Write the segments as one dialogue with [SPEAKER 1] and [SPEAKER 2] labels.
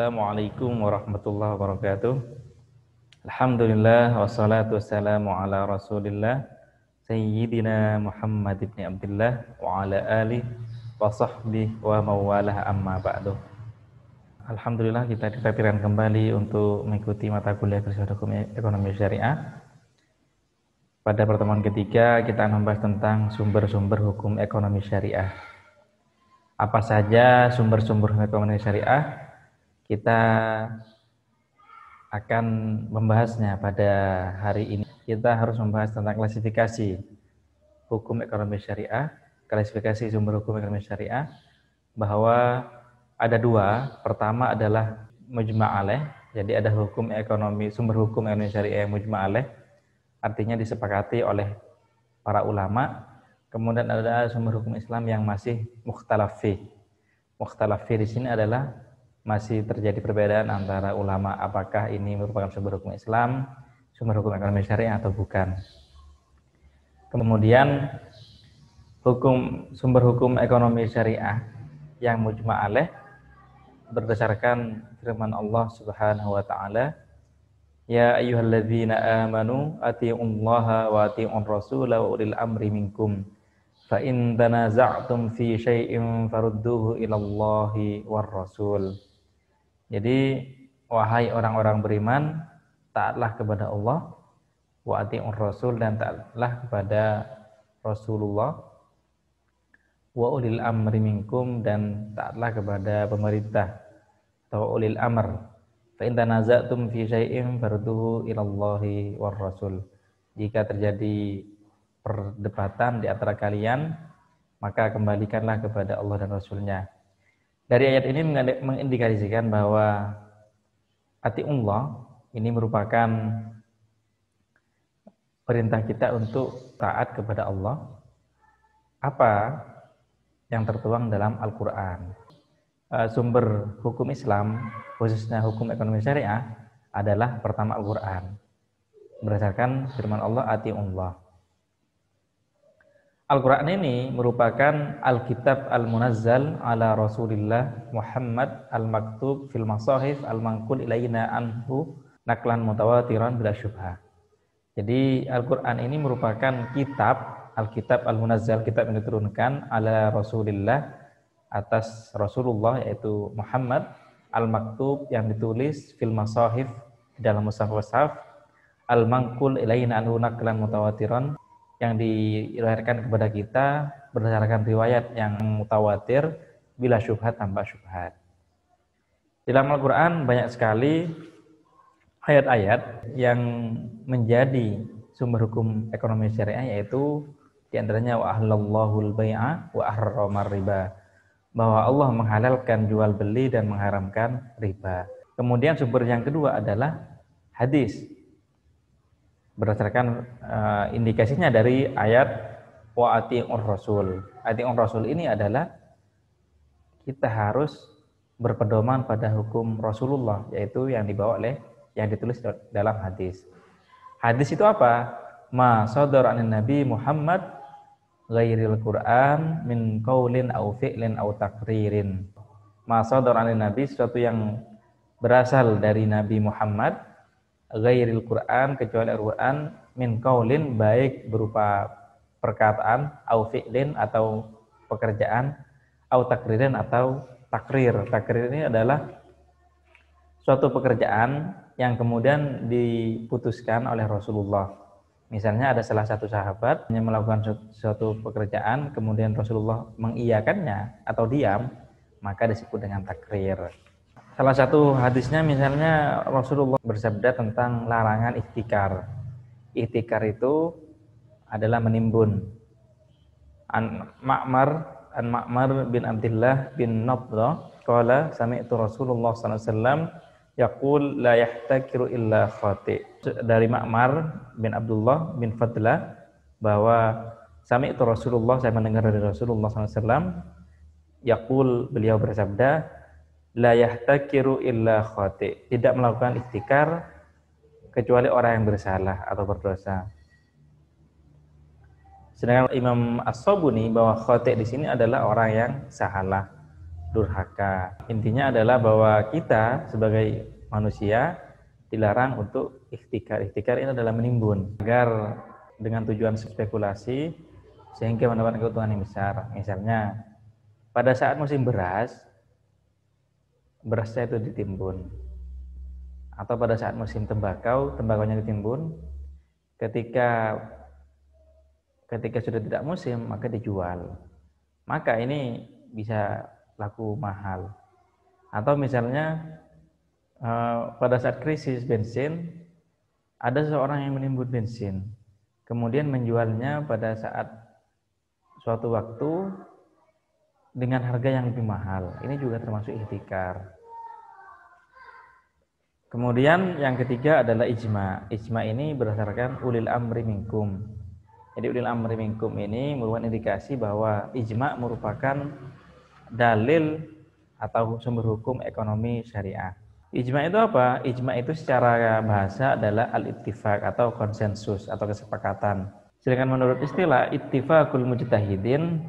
[SPEAKER 1] Assalamualaikum warahmatullahi wabarakatuh. Alhamdulillah wassalatu wassalamu ala Rasulillah Sayyidina Muhammad ibn Abdullah wa ala alihi wa sahbihi wa mawalah amma ba'du. Alhamdulillah kita ditakdirkan kembali untuk mengikuti mata kuliah Filsafat Hukum Ekonomi Syariah. Pada pertemuan ketiga kita membahas tentang sumber-sumber hukum ekonomi syariah. Apa saja sumber-sumber hukum ekonomi syariah? Kita akan membahasnya pada hari ini. Kita harus membahas tentang klasifikasi hukum ekonomi syariah, klasifikasi sumber hukum ekonomi syariah, bahwa ada dua. Pertama adalah mujma' alaih, jadi ada hukum ekonomi, sumber hukum ekonomi syariah yang mujma' alaih, artinya disepakati oleh para ulama. Kemudian ada sumber hukum Islam yang masih mukhtalaf fi. Mukhtalaf fi di sini adalah masih terjadi perbedaan antara ulama apakah ini merupakan sumber hukum Islam, sumber hukum ekonomi syariah atau bukan. Kemudian sumber hukum ekonomi syariah yang mujma' alaih berdasarkan firman Allah Subhanahu wa taala, ya ayyuhalladzina amanu atiiullaha wa atiiur rasula wa ulil amri minkum fa in tanaza'tum fi syai'in farudduhu ilallahi war rasul. Jadi wahai orang-orang beriman, taatlah kepada Allah, wa atiiur rasul, dan taatlah kepada Rasulullah, wa ulil amri minkum, dan taatlah kepada pemerintah atau ulil amr. Fa in tanaza'tum fi syai'in farudduhu ilallahi war rasul. Jika terjadi perdebatan di antara kalian, maka kembalikanlah kepada Allah dan Rasulnya. Dari ayat ini mengindikasikan bahwa atiullah ini merupakan perintah kita untuk taat kepada Allah. Apa yang tertuang dalam Al-Quran. Sumber hukum Islam, khususnya hukum ekonomi syariah, adalah pertama Al-Quran. Berdasarkan firman Allah, atiullah. Al-Quran ini merupakan Alkitab Al-Munazzal ala Rasulillah Muhammad Al-Maktub fil Masahif Al-Manqul ilaina anhu naklan mutawatiran bila syubhah. Jadi Al-Quran ini merupakan kitab, Alkitab Al-Munazzal, kitab yang diturunkan ala Rasulillah, atas Rasulullah yaitu Muhammad, Al-Maktub yang ditulis fil Masahif dalam mushaf-mushaf, Al-Manqul ilaina anhu naklan mutawatiran, yang dilahirkan kepada kita berdasarkan riwayat yang mutawatir bila syubhat tanpa syubhat. Dalam Al-Quran banyak sekali ayat-ayat yang menjadi sumber hukum ekonomi syariah, yaitu diantaranya wa ahlallahu al-bai'a wa harramar riba, bahwa Allah menghalalkan jual beli dan mengharamkan riba. Kemudian sumber yang kedua adalah hadis, berdasarkan indikasinya dari ayat wa atiiur rasul. Atiiur rasul ini adalah kita harus berpedoman pada hukum Rasulullah, yaitu yang dibawa oleh, yang ditulis dalam hadis. Hadis itu apa? Ma sadara anin Nabi Muhammad ghairil Quran min qaulin au fi'lin au taqririn. Ma sadara anin Nabi, sesuatu yang berasal dari Nabi Muhammad, ghairil Quran, kecuali Al-Quran, min qaulin, baik berupa perkataan, au fi'lin atau pekerjaan, au takririn atau takrir. Takrir ini adalah suatu pekerjaan yang kemudian diputuskan oleh Rasulullah. Misalnya ada salah satu sahabat yang melakukan suatu pekerjaan, kemudian Rasulullah mengiyakannya atau diam, maka disebut dengan takrir. Salah satu hadisnya misalnya Rasulullah bersabda tentang larangan ihtikar. Ihtikar itu adalah menimbun. An Ma'mar bin Abdullah bin Nabdah qala sami'tu Rasulullah sallallahu alaihi wasallam yaqul la yahtakiru illa khati'. Dari Ma'mar bin Abdullah bin Fadlah bahwa sami'tu Rasulullah, saya mendengar dari Rasulullah sallallahu alaihi wasallam, yaqul, beliau bersabda, la yahtakiru illa khati', tidak melakukan ihtikar kecuali orang yang bersalah atau berdosa. Sedangkan Imam As-Sabuni bahwa khati' di sini adalah orang yang salah. durhaka. Intinya adalah bahwa kita sebagai manusia dilarang untuk ikhtikar. Ikhtikar ini adalah menimbun agar dengan tujuan spekulasi sehingga mendapatkan keuntungan yang besar. Misalnya pada saat musim beras, berasnya itu ditimbun. Atau pada saat musim tembakau, tembakaunya ditimbun. Ketika sudah tidak musim, maka dijual. Maka ini bisa laku mahal. Atau misalnya pada saat krisis bensin, ada seseorang yang menimbun bensin, kemudian menjualnya pada saat suatu waktu dengan harga yang lebih mahal. Ini juga termasuk ihtikar. Kemudian yang ketiga adalah ijma. Ijma ini berdasarkan ulil amri minkum. Jadi ulil amri minkum ini merupakan indikasi bahwa ijma merupakan dalil atau sumber hukum ekonomi syariah. Ijma itu apa? Ijma itu secara bahasa adalah al-ittifaq atau konsensus atau kesepakatan. Sedangkan menurut istilah ittifaqul mujtahidin,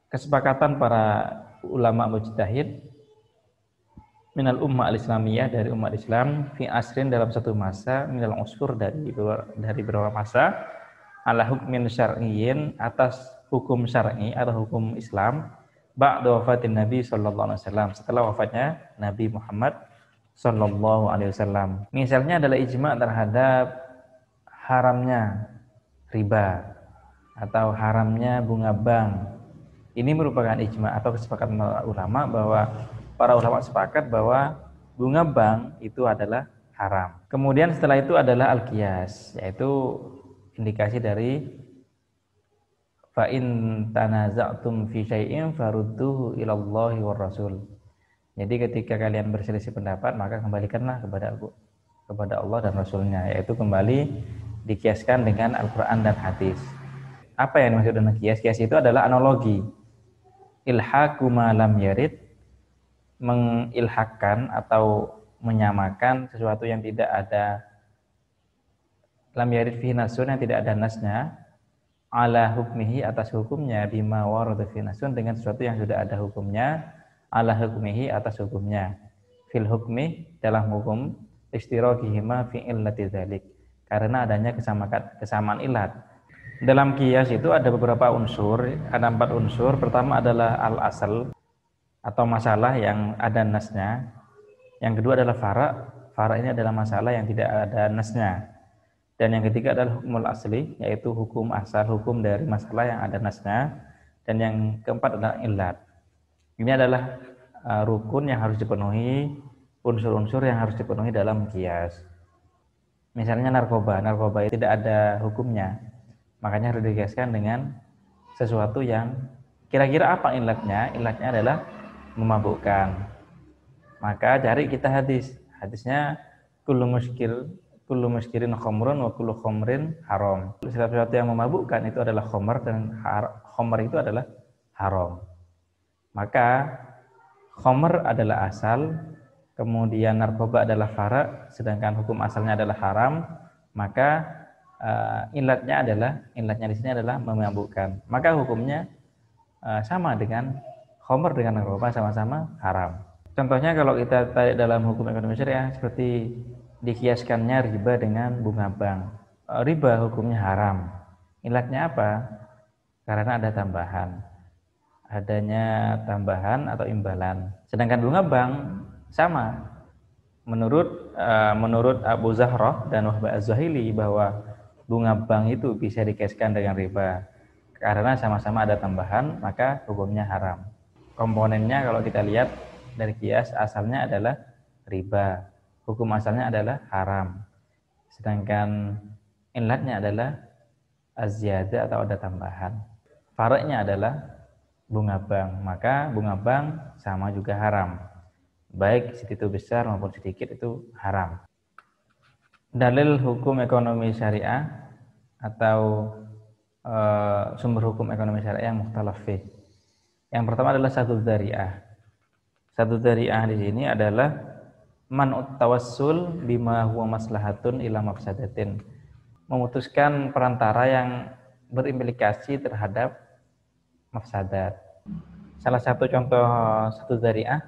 [SPEAKER 1] kesepakatan para ulama mujtahid minal ummah al-islamiyah, dari umat Islam, fi asrin, dalam satu masa, minal usfur, dari beberapa masa, ala hukmin syar'iyyin, atas hukum syar'i atau hukum Islam, ba'da wafatin Nabi sallallahu alaihi wasallam, setelah wafatnya Nabi Muhammad sallallahu alaihi wasallam. Misalnya adalah ijma terhadap haramnya riba atau haramnya bunga bank. Ini merupakan ijma atau kesepakatan ulama bahwa para ulama sepakat bahwa bunga bank itu adalah haram. Kemudian setelah itu adalah al-qiyas, yaitu indikasi dari fa in tanaza'tum fi syai'in farudduhu ila Allahi war Rasul. Jadi ketika kalian berselisih pendapat, maka kembalikanlah kepada Allah dan Rasulnya, yaitu kembali dikiaskan dengan Al-Quran dan hadis. Apa yang dimaksud dengan kias? Kias itu adalah analogi. Ilhaku ma lam yarid, mengilhakkan atau menyamakan sesuatu yang tidak ada lam yarid fihi nasun, yang tidak ada nasnya, ala hukmihi, atas hukumnya, bima warada fihi nasun, dengan sesuatu yang sudah ada hukumnya, ala hukmihi, atas hukumnya, fil hukmi, dalam hukum, istiraqihima fi illati dzalik, karena adanya kesamaan ilat. Dalam qiyas itu ada beberapa unsur, ada 4 unsur. Pertama adalah al-asal atau masalah yang ada nasnya. Yang kedua adalah fara'. Fara' ini adalah masalah yang tidak ada nasnya. Dan yang ketiga adalah hukmul asli, yaitu hukum asal, hukum dari masalah yang ada nasnya. Dan yang keempat adalah illat. Ini adalah rukun yang harus dipenuhi, unsur-unsur yang harus dipenuhi dalam qiyas. Misalnya narkoba itu tidak ada hukumnya, makanya harus dikiaskan dengan sesuatu yang kira-kira apa illatnya. Illatnya adalah memabukkan. Maka cari kita hadisnya kullu muskirin khamrun wa kullu khamrin haram. Sesuatu yang memabukkan itu adalah khamr, dan khamr itu adalah haram. Maka khamr adalah asal, kemudian narkoba adalah fara', sedangkan hukum asalnya adalah haram. Maka illatnya di sini adalah memabukkan. Maka hukumnya sama dengan khamr dengan narkoba, sama-sama haram. Contohnya kalau kita tarik dalam hukum ekonomi syariah, seperti dikiaskannya riba dengan bunga bank. Riba hukumnya haram. Illatnya apa? Karena ada adanya tambahan atau imbalan. Sedangkan bunga bank sama. Menurut Abu Zahrah dan Wahbah Az-Zuhaili, bahwa bunga bank itu bisa dikiaskan dengan riba karena sama-sama ada tambahan, maka hukumnya haram. Komponennya kalau kita lihat dari kias, asalnya adalah riba, hukum asalnya adalah haram, sedangkan illatnya adalah az-ziyadah atau ada tambahan. Fara'nya adalah bunga bank, maka bunga bank sama juga haram, baik sedikit besar maupun sedikit itu haram. Dalil hukum ekonomi syariah atau sumber hukum ekonomi syariah yang mukhtalaf fih. Yang pertama adalah satu dzari'ah. Satu dzari'ah di sini adalah man'ut tawassul bima huwa maslahatun ila mafsadatin. Memutuskan perantara yang berimplikasi terhadap mafsadat. Salah satu contoh satu dzari'ah,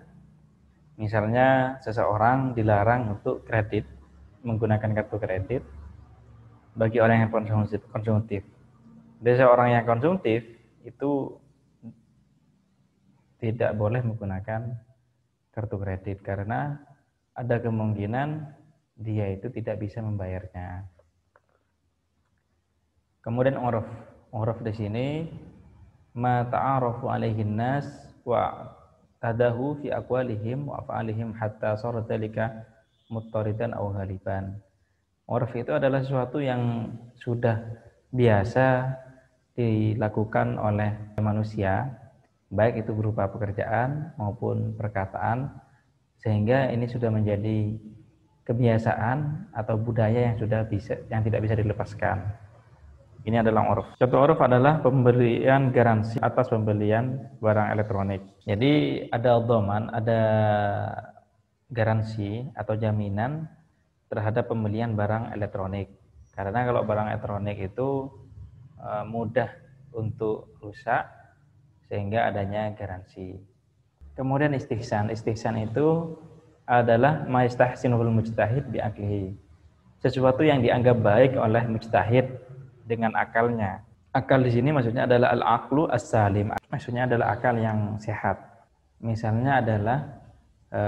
[SPEAKER 1] misalnya seseorang dilarang untuk kredit, menggunakan kartu kredit bagi orang yang konsumtif. Jadi seorang yang konsumtif itu tidak boleh menggunakan kartu kredit karena ada kemungkinan dia itu tidak bisa membayarnya. Kemudian uruf di sini ma ta'arafu alaihin nas wa tadahu fi aqwalihim wa af'alihim hatta sara dzalika muttaridan aw ghaliban. Uruf itu adalah sesuatu yang sudah biasa dilakukan oleh manusia, baik itu berupa pekerjaan maupun perkataan, sehingga ini sudah menjadi kebiasaan atau budaya yang tidak bisa dilepaskan. Ini adalah uruf. Contoh uruf adalah pemberian garansi atas pembelian barang elektronik. Jadi ada dhaman, ada garansi atau jaminan terhadap pembelian barang elektronik. Karena kalau barang elektronik itu mudah untuk rusak, sehingga adanya garansi. Kemudian istihsan. Istihsan itu adalah ma yastahsinuhul mujtahid bi aqlihi. Sesuatu yang dianggap baik oleh mujtahid dengan akalnya. Akal di sini maksudnya adalah al-aqlu as-salim. Maksudnya adalah akal yang sehat. Misalnya adalah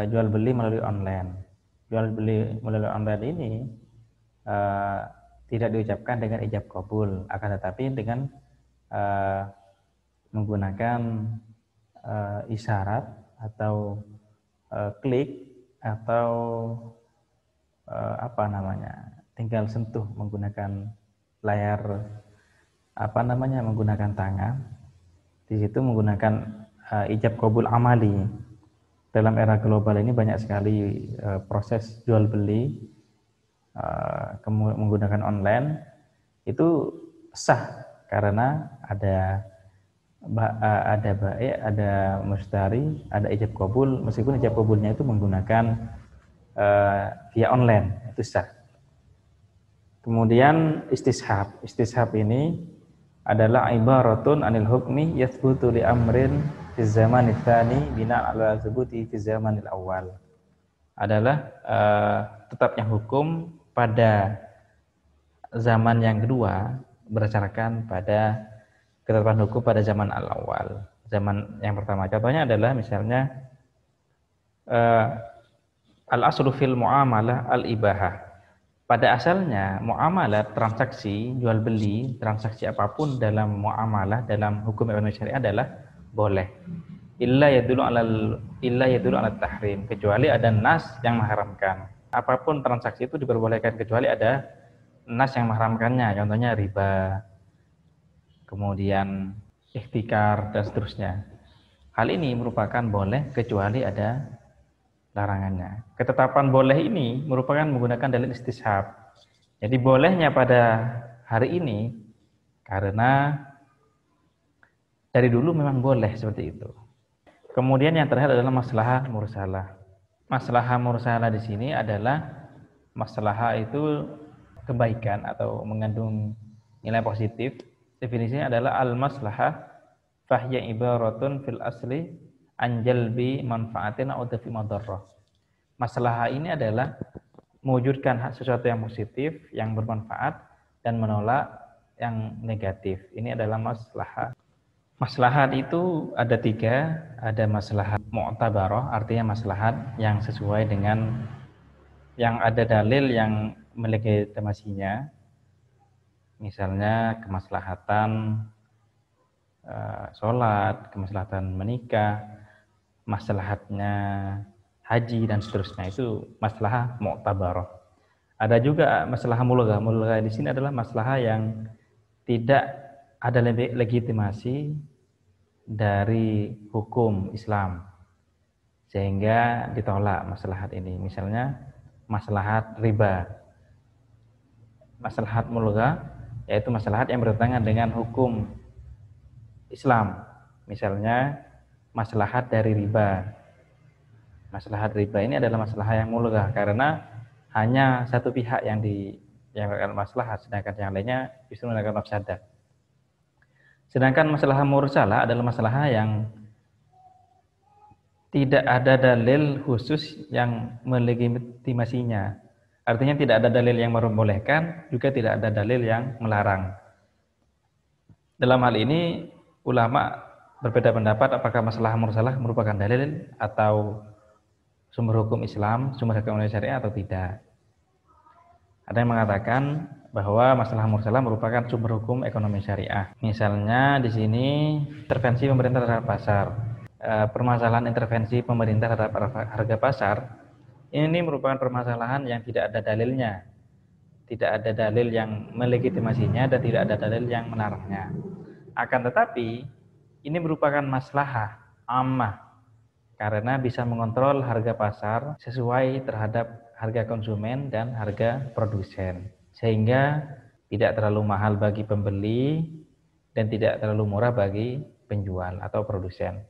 [SPEAKER 1] jual beli melalui online. Jual beli melalui online ini tidak diucapkan dengan ijab qabul, akan tetapi dengan menggunakan isyarat atau klik atau tinggal sentuh menggunakan layar menggunakan tangan. Di situ menggunakan ijab qabul amali. Dalam era global ini banyak sekali proses jual beli menggunakan online itu sah karena ada baik, ada mustari, ada ijab qabul, meskipun ijab qabulnya itu menggunakan via online, itu sah. Kemudian istishab. Istishab ini adalah ibaratun anil hukmi yathbutu li amrin fi zaman tsani bina ala thubuti fi zamanil awal. Adalah tetapnya hukum pada zaman yang kedua berdasarkan pada ketetapan hukum pada zaman al-awal. Zaman yang pertama. Contohnya adalah misalnya al-aslu fil muamalah al-ibahah. Pada asalnya muamalah, transaksi jual beli, transaksi apapun dalam muamalah dalam hukum ekonomi syariah adalah boleh. Illa yadullu ala tahrim, kecuali ada nas yang mengharamkan. Apapun transaksi itu diperbolehkan kecuali ada nas yang mengharamkannya, contohnya riba, kemudian ihtikar dan seterusnya. Hal ini merupakan boleh kecuali ada larangannya. Ketetapan boleh ini merupakan menggunakan dalil istishab. Jadi bolehnya pada hari ini karena dari dulu memang boleh seperti itu. Kemudian yang terakhir adalah maslahah mursalah. Maslahah mursalah di sini adalah maslahah itu kebaikan atau mengandung nilai positif. Definisinya adalah al-maslahah fahya ibaratun fil asli anjalbi manfaatin atau dafi madarrah. Maslahah ini adalah mewujudkan sesuatu yang positif, yang bermanfaat dan menolak yang negatif. Ini adalah maslahah. Maslahat itu ada tiga, ada maslahat mu'tabarah, artinya maslahat yang sesuai dengan yang ada dalil yang melegitimasinya. Misalnya kemaslahatan sholat, kemaslahatan menikah, maslahatnya haji dan seterusnya, itu maslahah mu'tabarah. Ada juga maslahah mulghah. Mulghah di sini adalah maslahah yang tidak ada legitimasi dari hukum Islam sehingga ditolak maslahat ini. Misalnya maslahat riba. Maslahat mulghah yaitu maslahat yang bertentangan dengan hukum Islam. Misalnya maslahat dari riba. Maslahat riba ini adalah maslahat yang mulghah karena hanya satu pihak yang mendapatkan maslahat, sedangkan yang lainnya justru mendapatkan mafsadah. Sedangkan masalah mursalah adalah masalah yang tidak ada dalil khusus yang melegitimasinya. Artinya tidak ada dalil yang membolehkan, juga tidak ada dalil yang melarang. Dalam hal ini ulama berbeda pendapat apakah masalah mursalah merupakan dalil atau sumber hukum Islam, sumber hukum syariah atau tidak. Ada yang mengatakan bahwa masalah mursalah merupakan sumber hukum ekonomi syariah. Misalnya di sini intervensi pemerintah terhadap pasar. Permasalahan intervensi pemerintah terhadap harga pasar ini merupakan permasalahan yang tidak ada dalilnya, tidak ada dalil yang melegitimasinya dan tidak ada dalil yang melarangnya. Akan tetapi ini merupakan maslahah ammah karena bisa mengontrol harga pasar sesuai terhadap harga konsumen dan harga produsen, sehingga tidak terlalu mahal bagi pembeli dan tidak terlalu murah bagi penjual atau produsen.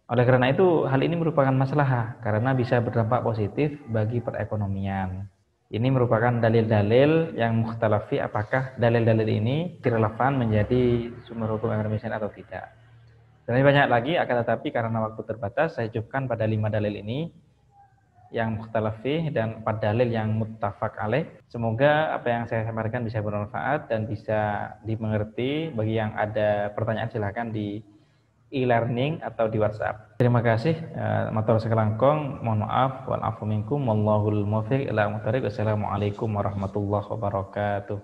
[SPEAKER 1] Oleh karena itu, hal ini merupakan maslahah karena bisa berdampak positif bagi perekonomian. Ini merupakan dalil-dalil yang mukhtalafi apakah dalil-dalil ini relevan menjadi sumber hukum ekonomi syariah atau tidak. Dan banyak lagi, akan tetapi karena waktu terbatas, saya cukupkan pada 5 dalil ini yang mukhtalafi dan 4 dalil yang muttafaq alaih. Semoga apa yang saya sampaikan bisa bermanfaat dan bisa dimengerti. Bagi yang ada pertanyaan silahkan di e-learning atau di WhatsApp. Terima kasih. Matur sekelangkong, mohon maaf, wal afu minkum, wallahul muwaffiq ila aqwamit thoriq. Wassalamualaikum warahmatullahi wabarakatuh.